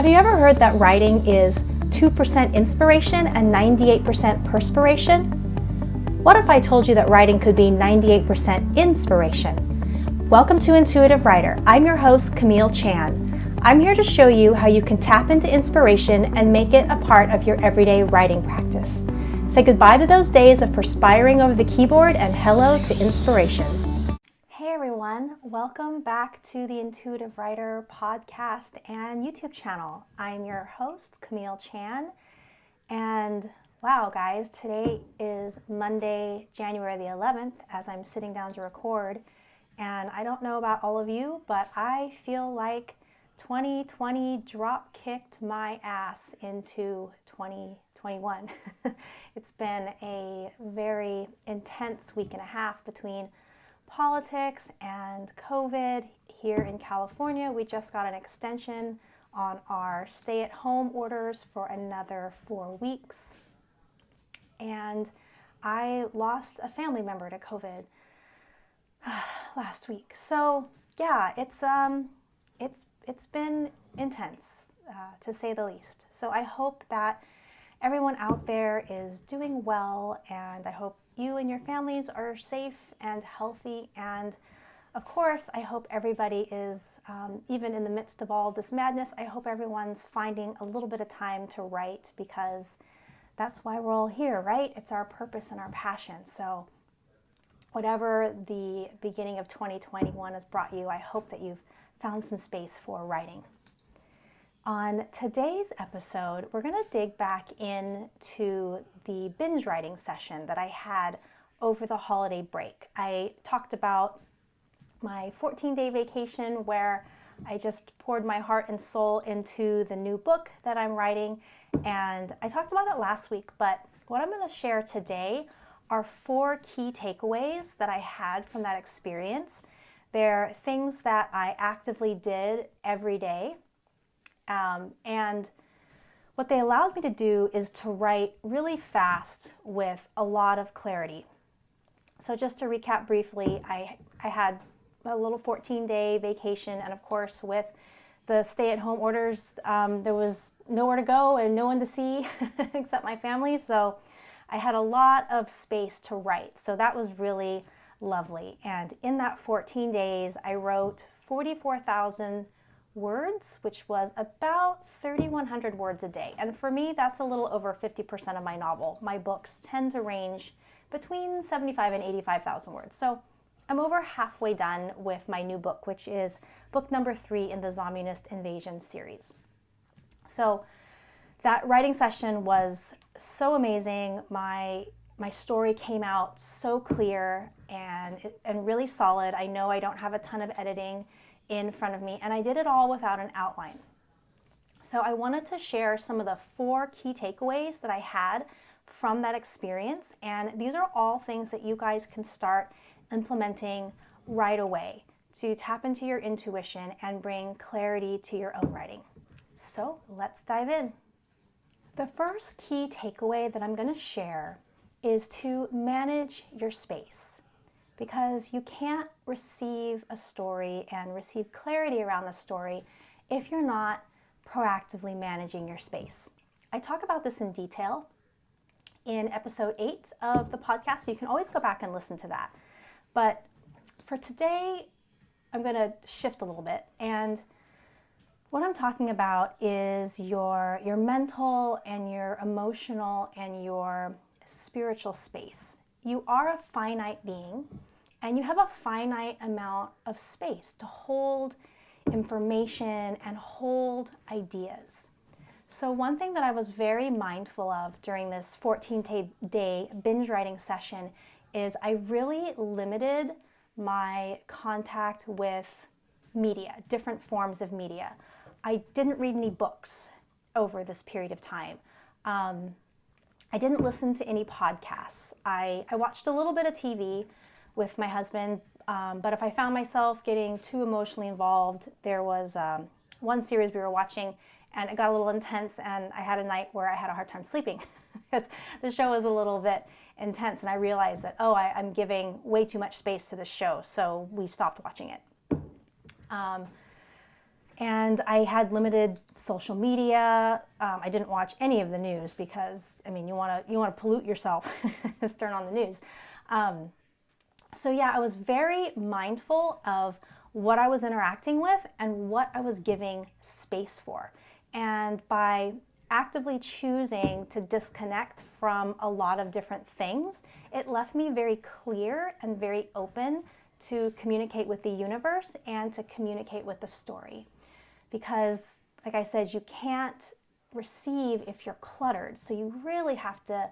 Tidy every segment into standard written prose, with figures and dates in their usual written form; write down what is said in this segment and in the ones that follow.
Have you ever heard that writing is 2% inspiration and 98% perspiration? What if I told you that writing could be 98% inspiration? Welcome to Intuitive Writer. I'm your host, Camille Chan. I'm here to show you how you can tap into inspiration and make it a part of your everyday writing practice. Say goodbye to those days of perspiring over the keyboard and hello to inspiration. Hey everyone, welcome back to the Intuitive Writer podcast and YouTube channel. I'm your host, Camille Chan, and wow guys, today is Monday, January the 11th as I'm sitting down to record, and I don't know about all of you, but I feel like 2020 drop kicked my ass into 2021. It's been a very intense week and a half between politics and COVID. Here in California, we just got an extension on our stay-at-home orders for another 4 weeks. And I lost a family member to COVID last week. So yeah, it's been intense to say the least. So I hope that everyone out there is doing well, and I hope you and your families are safe and healthy. And of course, I hope everybody is, even in the midst of all this madness, I hope everyone's finding a little bit of time to write, because that's why we're all here, right? It's our purpose and our passion. So whatever the beginning of 2021 has brought you, I hope that you've found some space for writing. On today's episode, we're going to dig back into the binge writing session that I had over the holiday break. I talked about my 14-day vacation where I just poured my heart and soul into the new book that I'm writing, and I talked about it last week, but what I'm going to share today are 4 key takeaways that I had from that experience. They're things that I actively did every day. And what they allowed me to do is to write really fast with a lot of clarity. So just to recap briefly, I had a little 14-day vacation, and of course with the stay-at-home orders, there was nowhere to go and no one to see except my family, so I had a lot of space to write. So that was really lovely. And in that 14 days, I wrote 44,000 words, which was about 3,100 words a day. And for me, that's a little over 50% of my novel. My books tend to range between 75 and 85,000 words. So I'm over halfway done with my new book, which is book number 3 in the Zombienist Invasion series. So that writing session was so amazing. My story came out so clear and really solid. I know I don't have a ton of editing in front of me, and I did it all without an outline. So I wanted to share some of the 4 key takeaways that I had from that experience, and these are all things that you guys can start implementing right away to tap into your intuition and bring clarity to your own writing. So let's dive in. The first key takeaway that I'm going to share is to manage your space, because you can't receive a story and receive clarity around the story if you're not proactively managing your space. I talk about this in detail in episode 8 of the podcast. You can always go back and listen to that. But for today, I'm going to shift a little bit. And what I'm talking about is your mental and your emotional and your spiritual space. You are a finite being, and you have a finite amount of space to hold information and hold ideas. So one thing that I was very mindful of during this 14-day binge writing session is I really limited my contact with media, different forms of media. I didn't read any books over this period of time. I didn't listen to any podcasts. I watched a little bit of TV with my husband, but if I found myself getting too emotionally involved, there was one series we were watching and it got a little intense, and I had a night where I had a hard time sleeping because the show was a little bit intense, and I realized that, I'm giving way too much space to the show, so we stopped watching it. And I had limited social media. I didn't watch any of the news because, I mean, you want to pollute yourself, just turn on the news. So yeah, I was very mindful of what I was interacting with and what I was giving space for. And by actively choosing to disconnect from a lot of different things, it left me very clear and very open to communicate with the universe and to communicate with the story. Because, like I said, you can't receive if you're cluttered. So you really have to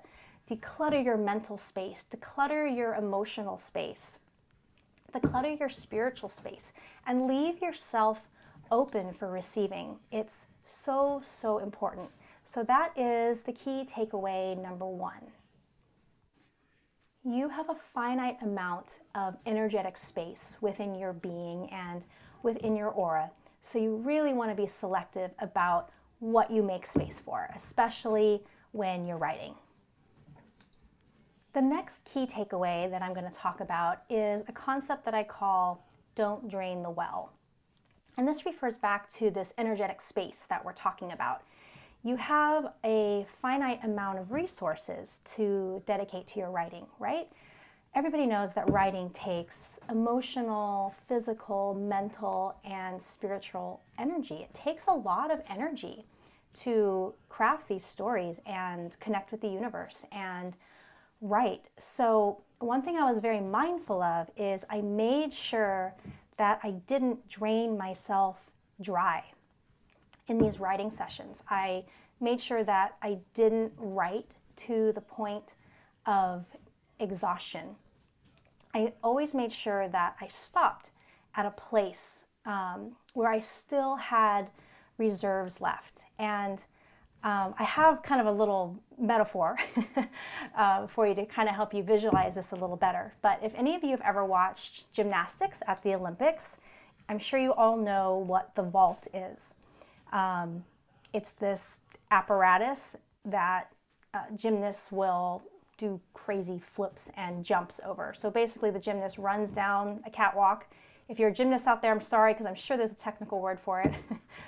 declutter your mental space, declutter your emotional space, declutter your spiritual space, and leave yourself open for receiving. It's so, so important. So that is the key takeaway number 1. You have a finite amount of energetic space within your being and within your aura. So you really want to be selective about what you make space for, especially when you're writing. The next key takeaway that I'm going to talk about is a concept that I call don't drain the well. And this refers back to this energetic space that we're talking about. You have a finite amount of resources to dedicate to your writing, right? Everybody knows that writing takes emotional, physical, mental, and spiritual energy. It takes a lot of energy to craft these stories and connect with the universe and write. So one thing I was very mindful of is I made sure that I didn't drain myself dry in these writing sessions. I made sure that I didn't write to the point of exhaustion. I always made sure that I stopped at a place where I still had reserves left. And I have kind of a little metaphor for you to kind of help you visualize this a little better. But if any of you have ever watched gymnastics at the Olympics, I'm sure you all know what the vault is. It's this apparatus that gymnasts will do crazy flips and jumps over. So basically the gymnast runs down a catwalk. If you're a gymnast out there, I'm sorry, because I'm sure there's a technical word for it.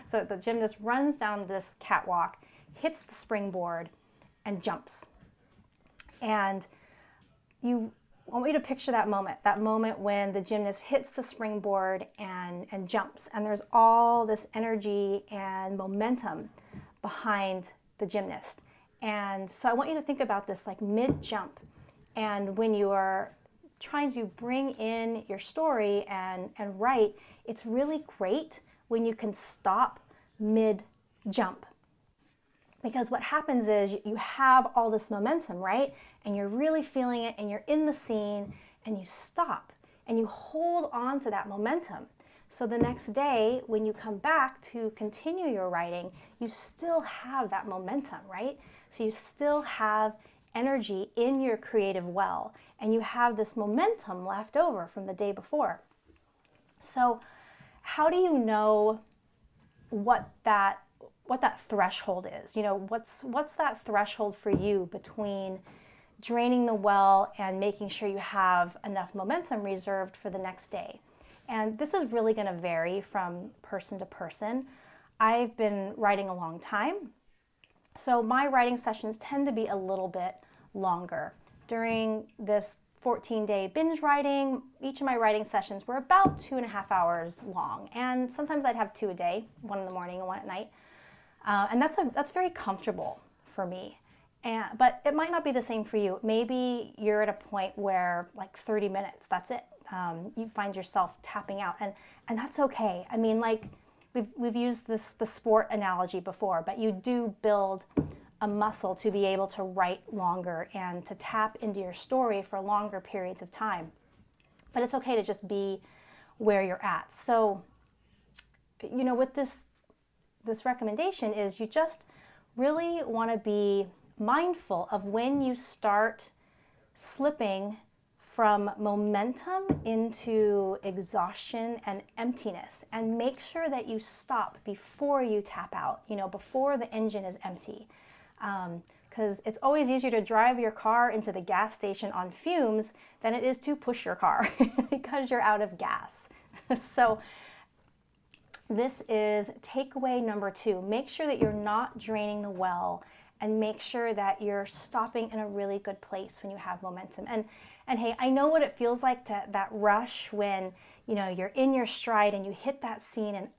So the gymnast runs down this catwalk, hits the springboard, and jumps. And I want you to picture that moment when the gymnast hits the springboard and jumps. And there's all this energy and momentum behind the gymnast. And so I want you to think about this like mid-jump. And when you are trying to bring in your story and write, it's really great when you can stop mid-jump. Because what happens is you have all this momentum, right? And you're really feeling it and you're in the scene and you stop and you hold on to that momentum. So the next day when you come back to continue your writing, you still have that momentum, right? So you still have energy in your creative well and you have this momentum left over from the day before. So how do you know what that threshold is? You know, what's that threshold for you between draining the well and making sure you have enough momentum reserved for the next day? And this is really going to vary from person to person. I've been writing a long time, so my writing sessions tend to be a little bit longer. During this 14-day binge writing, each of my writing sessions were about 2.5 hours long, and sometimes I'd have 2 a day, 1 in the morning and 1 at night. And that's very comfortable for me. But it might not be the same for you. Maybe you're at a point where like 30 minutes, that's it. You find yourself tapping out, and that's okay. I mean, like we've used the sport analogy before, but you do build a muscle to be able to write longer and to tap into your story for longer periods of time. But it's okay to just be where you're at. So, you know, with this recommendation is you just really want to be mindful of when you start slipping from momentum into exhaustion and emptiness, and make sure that you stop before you tap out, you know, before the engine is empty. Because it's always easier to drive your car into the gas station on fumes than it is to push your car because you're out of gas. So this is takeaway number 2. Make sure that you're not draining the well, and make sure that you're stopping in a really good place when you have momentum. And hey, I know what it feels like that rush when, you're in your stride and you hit that scene and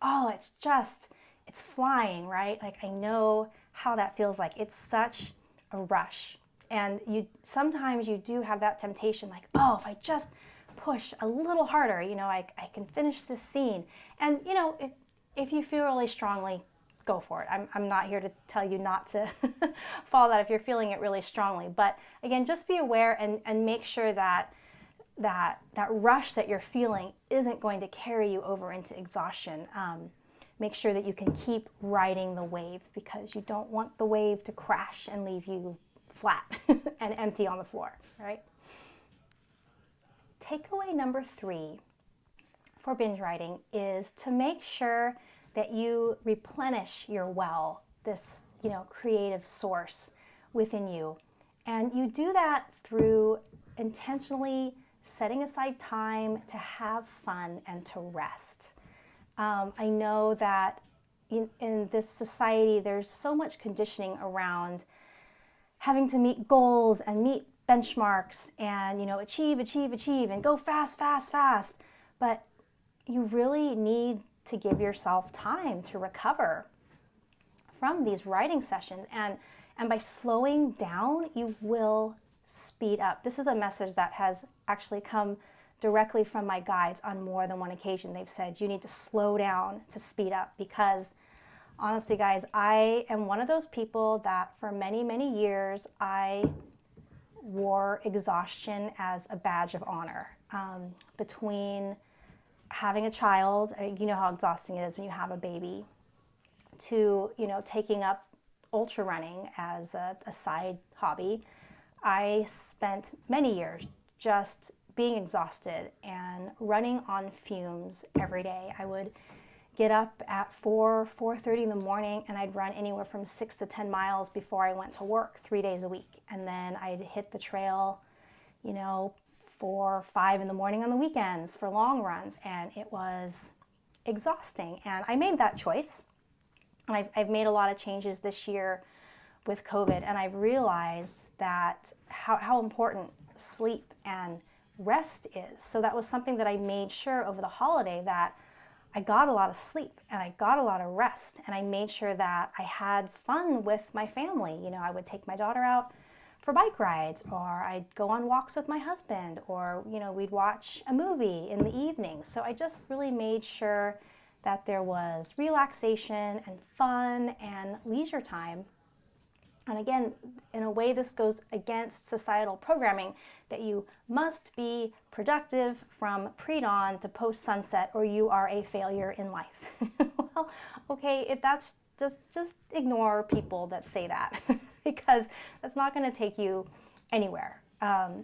it's flying, right? Like, I know how that feels like. It's such a rush. And sometimes you do have that temptation, like, oh, if I just push a little harder, I can finish this scene. And, if you feel really strongly, go for it. I'm not here to tell you not to follow that if you're feeling it really strongly. But again, just be aware and make sure that rush that you're feeling isn't going to carry you over into exhaustion. Make sure that you can keep riding the wave, because you don't want the wave to crash and leave you flat and empty on the floor, right? Takeaway number 3 for binge writing is to make sure that you replenish your well, this, creative source within you. And you do that through intentionally setting aside time to have fun and to rest. I know that in this society, there's so much conditioning around having to meet goals and meet benchmarks and, achieve, and go fast. But you really need to give yourself time to recover from these writing sessions. And by slowing down, you will speed up. This is a message that has actually come directly from my guides on more than one occasion. They've said you need to slow down to speed up, because honestly, guys, I am one of those people that for many, many years, I wore exhaustion as a badge of honor. Between having a child, you know how exhausting it is when you have a baby, to, taking up ultra running as a side hobby, I spent many years just being exhausted and running on fumes every day. I would get up at 4:30 in the morning, and I'd run anywhere from 6 to 10 miles before I went to work 3 days a week. And then I'd hit the trail, 4 or 5 in the morning on the weekends for long runs. And it was exhausting. And I made that choice. And I've made a lot of changes this year with COVID. And I've realized that how important sleep and rest is. So that was something that I made sure over the holiday that I got a lot of sleep and I got a lot of rest, and I made sure that I had fun with my family. I would take my daughter out for bike rides, or I'd go on walks with my husband, or, we'd watch a movie in the evening. So I just really made sure that there was relaxation and fun and leisure time. And again, in a way, this goes against societal programming that you must be productive from pre-dawn to post-sunset or you are a failure in life. Well, okay, if that's just ignore people that say that because that's not going to take you anywhere.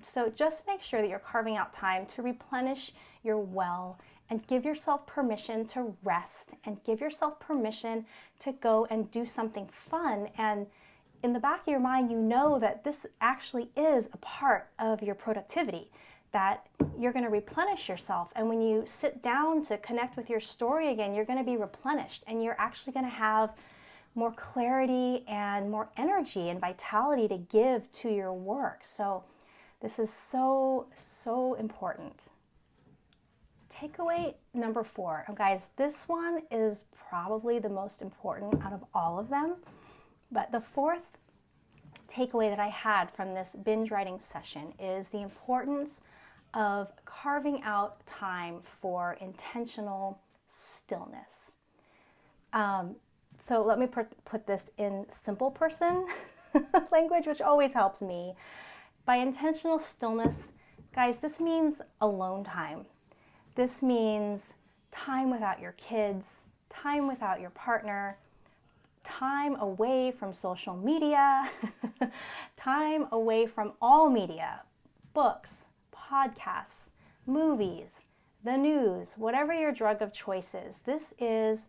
So just make sure that you're carving out time to replenish your well and give yourself permission to rest and give yourself permission to go and do something fun. And in the back of your mind, you know that this actually is a part of your productivity, that you're going to replenish yourself. And when you sit down to connect with your story again, you're going to be replenished and you're actually going to have more clarity and more energy and vitality to give to your work. So this is so, so important. Takeaway number 4. And guys, this one is probably the most important out of all of them. But the 4th takeaway that I had from this binge writing session is the importance of carving out time for intentional stillness. So let me put this in simple person language, which always helps me. By intentional stillness, guys, this means alone time. This means time without your kids, time without your partner, time away from social media, time away from all media, books, podcasts, movies, the news, whatever your drug of choice is. This is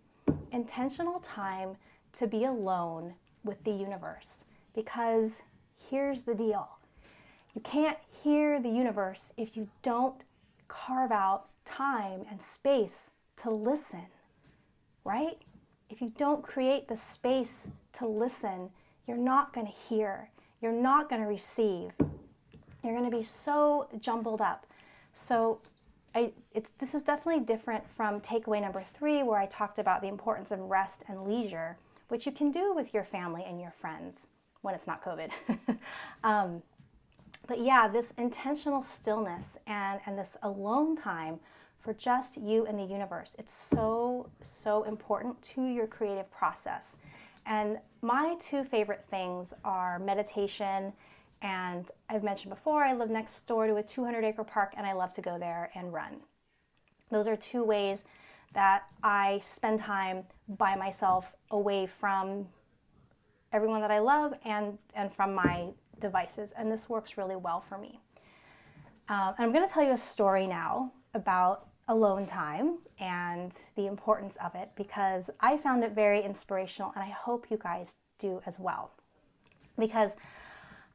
intentional time to be alone with the universe, because here's the deal. You can't hear the universe if you don't carve out time and space to listen. right? If you don't create the space to listen, you're not going to hear. You're not going to receive. You're going to be so jumbled up. So this is definitely different from takeaway number 3, where I talked about the importance of rest and leisure, which you can do with your family and your friends when it's not COVID. But yeah, this intentional stillness and this alone time for just you and the universe, it's so, so important to your creative process. And my 2 favorite things are meditation, and I've mentioned before, I live next door to a 200-acre park, and I love to go there and run. Those are 2 ways that I spend time by myself, away from everyone that I love and from my devices, and this works really well for me. And I'm going to tell you a story now about alone time and the importance of it, because I found it very inspirational, and I hope you guys do as well. Because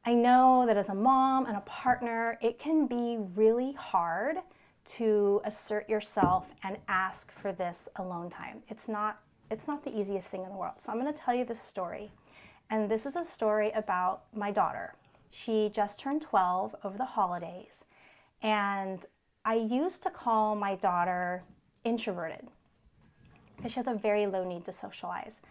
I know that as a mom and a partner, it can be really hard to assert yourself and ask for this alone time. It's not the easiest thing in the world. So I'm going to tell you this story. And this is a story about my daughter. She just turned 12 over the holidays. And I used to call my daughter introverted because she has a very low need to socialize.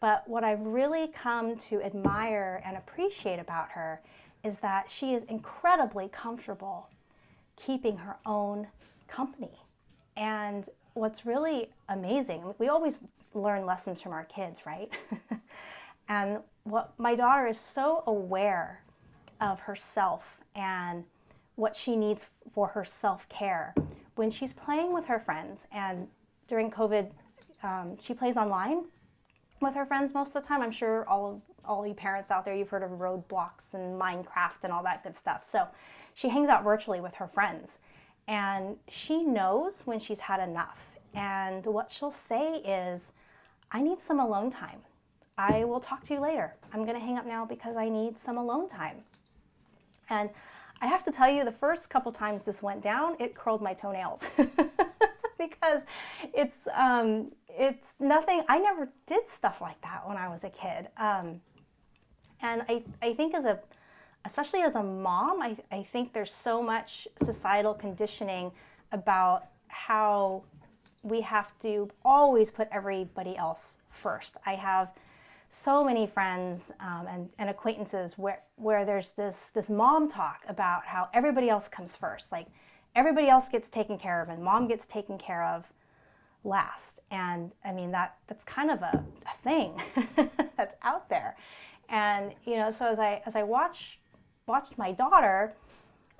But what I've really come to admire and appreciate about her is that she is incredibly comfortable keeping her own company. And what's really amazing, we always learn lessons from our kids, right? And what my daughter is so aware of herself and what she needs for her self-care. When she's playing with her friends, and during COVID, she plays online with her friends most of the time. I'm sure all you parents out there, you've heard of Roblox and Minecraft and all that good stuff. So she hangs out virtually with her friends, and she knows when she's had enough. And what she'll say is, I need some alone time. I will talk to you later. I'm going to hang up now because I need some alone time. And I have to tell you, the first couple times this went down, it curled my toenails because it's nothing. I never did stuff like that when I was a kid. And I think especially as a mom, I think there's so much societal conditioning about how we have to always put everybody else first. I have so many friends and acquaintances where there's this mom talk about how everybody else comes first. Like everybody else gets taken care of and mom gets taken care of last. And I mean, that's kind of a thing that's out there. And, so as I watched my daughter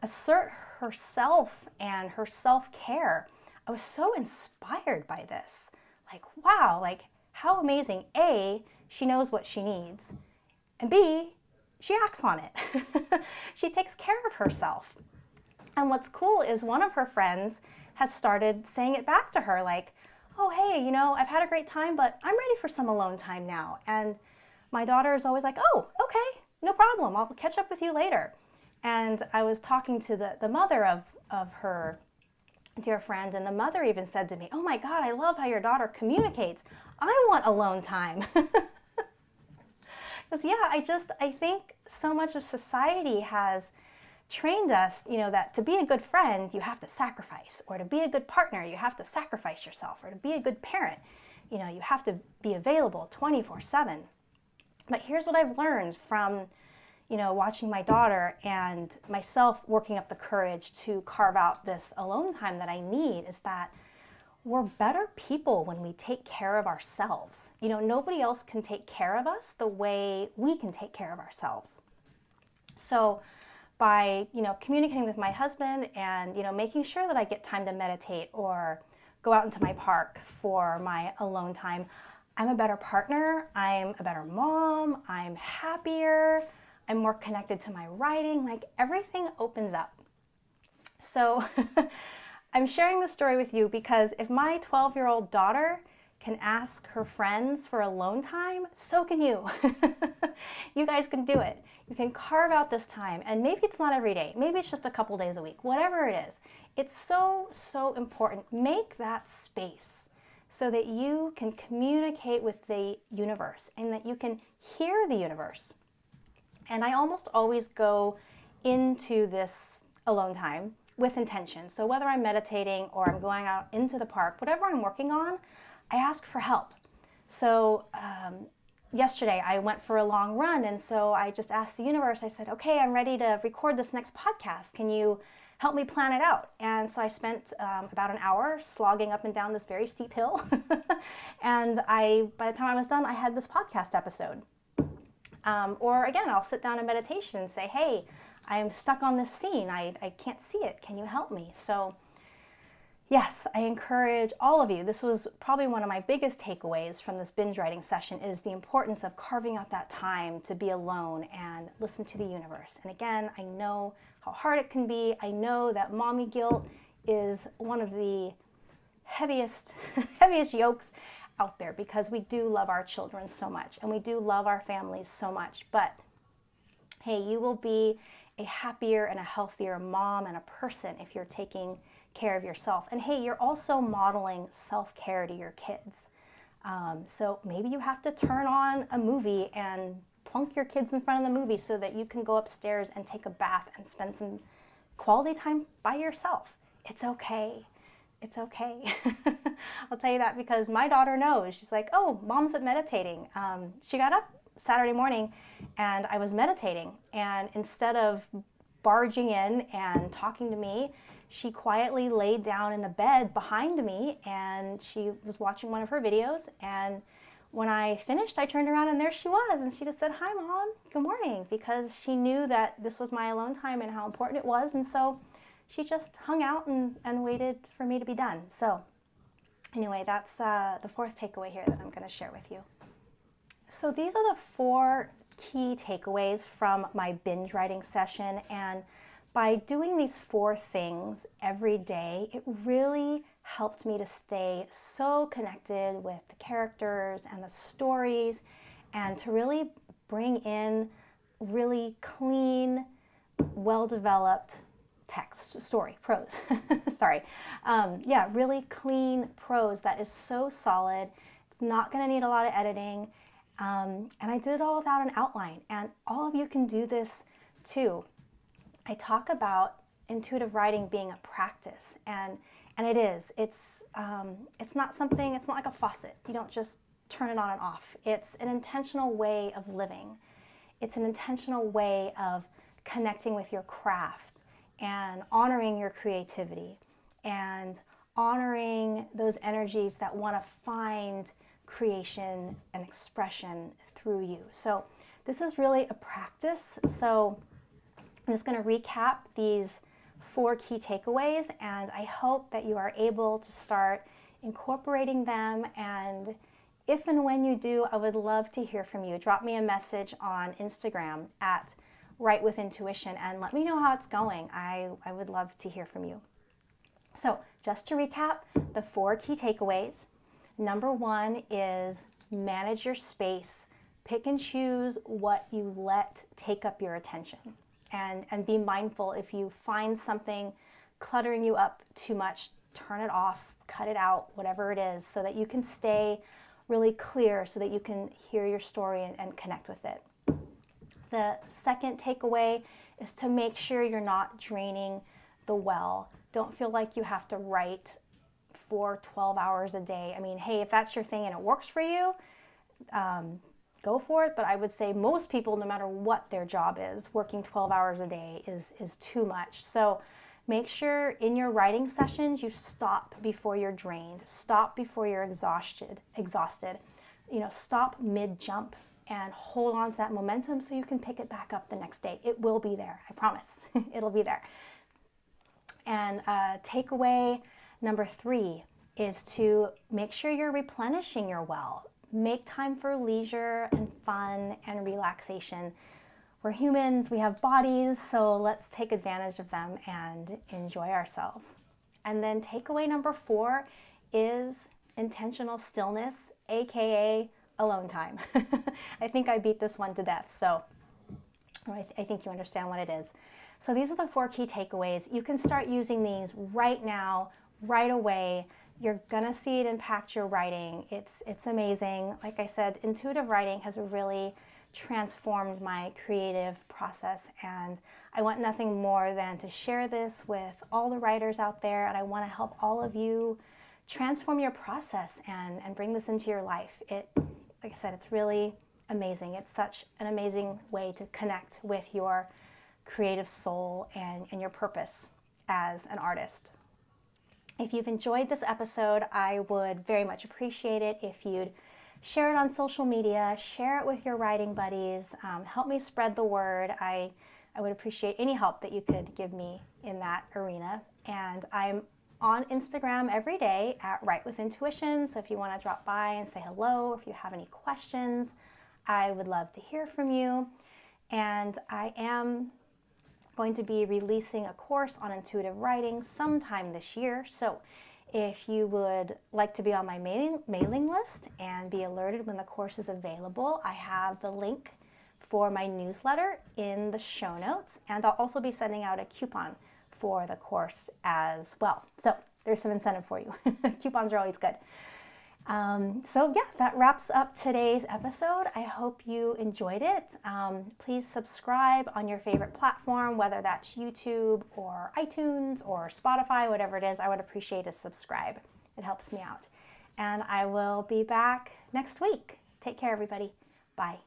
assert herself and her self-care, I was so inspired by this. Like, wow, like how amazing. A, she knows what she needs, and B, she acts on it. She takes care of herself. And what's cool is one of her friends has started saying it back to her, like, oh, hey, I've had a great time, but I'm ready for some alone time now. And my daughter is always like, oh, okay, no problem. I'll catch up with you later. And I was talking to the mother of her dear friend, and the mother even said to me, oh my God, I love how your daughter communicates. I want alone time. Because I think so much of society has trained us, that to be a good friend, you have to sacrifice, or to be a good partner, you have to sacrifice yourself, or to be a good parent, you have to be available 24/7. But here's what I've learned from, watching my daughter and myself working up the courage to carve out this alone time that I need, is that we're better people when we take care of ourselves. Nobody else can take care of us the way we can take care of ourselves. So by, communicating with my husband and, making sure that I get time to meditate or go out into my park for my alone time, I'm a better partner, I'm a better mom, I'm happier, I'm more connected to my writing, like everything opens up. So I'm sharing this story with you because if my 12-year-old daughter can ask her friends for alone time, so can you. You guys can do it. You can carve out this time, and maybe it's not every day, maybe it's just a couple days a week, whatever it is. It's so, so important. Make that space. so that you can communicate with the universe and that you can hear the universe. And I almost always go into this alone time with intention. So whether I'm meditating or I'm going out into the park, whatever I'm working on, I ask for help. So yesterday I went for a long run, and so I just asked the universe, I said, okay, I'm ready to record this next podcast. Can you help me plan it out? And so I spent about an hour slogging up and down this very steep hill. And by the time I was done, I had this podcast episode. Or again, I'll sit down in meditation and say, hey, I'm stuck on this scene. I can't see it. Can you help me? So yes, I encourage all of you. This was probably one of my biggest takeaways from this binge writing session, is the importance of carving out that time to be alone and listen to the universe. And again, I know how hard it can be. I know that mommy guilt is one of the heaviest yokes out there, because we do love our children so much and we do love our families so much. But hey, you will be a happier and a healthier mom and a person if you're taking care of yourself. And hey, you're also modeling self-care to your kids. So maybe you have to turn on a movie and plunk your kids in front of the movie so that you can go upstairs and take a bath and spend some quality time by yourself. It's okay. It's okay. I'll tell you that because my daughter knows. She's like, oh, mom's at meditating. She got up Saturday morning and I was meditating, and instead of barging in and talking to me, she quietly laid down in the bed behind me and she was watching one of her videos. And when I finished, I turned around and there she was, and she just said, hi Mom, good morning, because she knew that this was my alone time and how important it was. And so she just hung out and waited for me to be done. So anyway, that's the fourth takeaway here that I'm going to share with you. So these are the 4 key takeaways from my binge writing session. And by doing these 4 things every day, it really helped me to stay so connected with the characters and the stories, and to really bring in really clean, well-developed prose. Sorry. Really clean prose that is so solid. It's not going to need a lot of editing. And I did it all without an outline. And all of you can do this too. I talk about intuitive writing being a practice, and it is. It's not like a faucet. You don't just turn it on and off. It's an intentional way of living. It's an intentional way of connecting with your craft and honoring your creativity and honoring those energies that want to find creation and expression through you. So this is really a practice. So I'm just going to recap these 4 key takeaways, and I hope that you are able to start incorporating them. And if and when you do, I would love to hear from you. Drop me a message on Instagram at Write with Intuition and let me know how it's going. I would love to hear from you. So just to recap the 4 key takeaways. Number 1 is manage your space. Pick and choose what you let take up your attention. And be mindful if you find something cluttering you up too much, turn it off, cut it out, whatever it is, so that you can stay really clear, so that you can hear your story and connect with it. The second takeaway is to make sure you're not draining the well. Don't feel like you have to write for 12 hours a day. I mean, hey, if that's your thing and it works for you, go for it. But I would say most people, no matter what their job is, working 12 hours a day is too much. So make sure in your writing sessions you stop before you're drained, stop before you're exhausted. Stop mid-jump and hold on to that momentum so you can pick it back up the next day. It will be there, I promise. It'll be there. And takeaway number 3 is to make sure you're replenishing your well. Make time for leisure and fun and relaxation. We're humans, we have bodies, so let's take advantage of them and enjoy ourselves. And then takeaway number 4 is intentional stillness, aka alone time. I think I beat this one to death, so I think you understand what it is. So these are the 4 key takeaways. You can start using these right now, right away, You're gonna see it impact your writing. It's amazing. Like I said, intuitive writing has really transformed my creative process, and I want nothing more than to share this with all the writers out there, and I want to help all of you transform your process and bring this into your life. Like I said, it's really amazing. It's such an amazing way to connect with your creative soul and your purpose as an artist. If you've enjoyed this episode, I would very much appreciate it if you'd share it on social media, share it with your writing buddies, help me spread the word. I would appreciate any help that you could give me in that arena. And I'm on Instagram every day at Write with Intuition, so if you want to drop by and say hello, or if you have any questions, I would love to hear from you. And I am going to be releasing a course on intuitive writing sometime this year. So if you would like to be on my mailing list and be alerted when the course is available, I have the link for my newsletter in the show notes, and I'll also be sending out a coupon for the course as well. So there's some incentive for you. Coupons are always good. So yeah, that wraps up today's episode. I hope you enjoyed it. Please subscribe on your favorite platform, whether that's YouTube or iTunes or Spotify, whatever it is. I would appreciate a subscribe. It helps me out. And I will be back next week. Take care, everybody. Bye.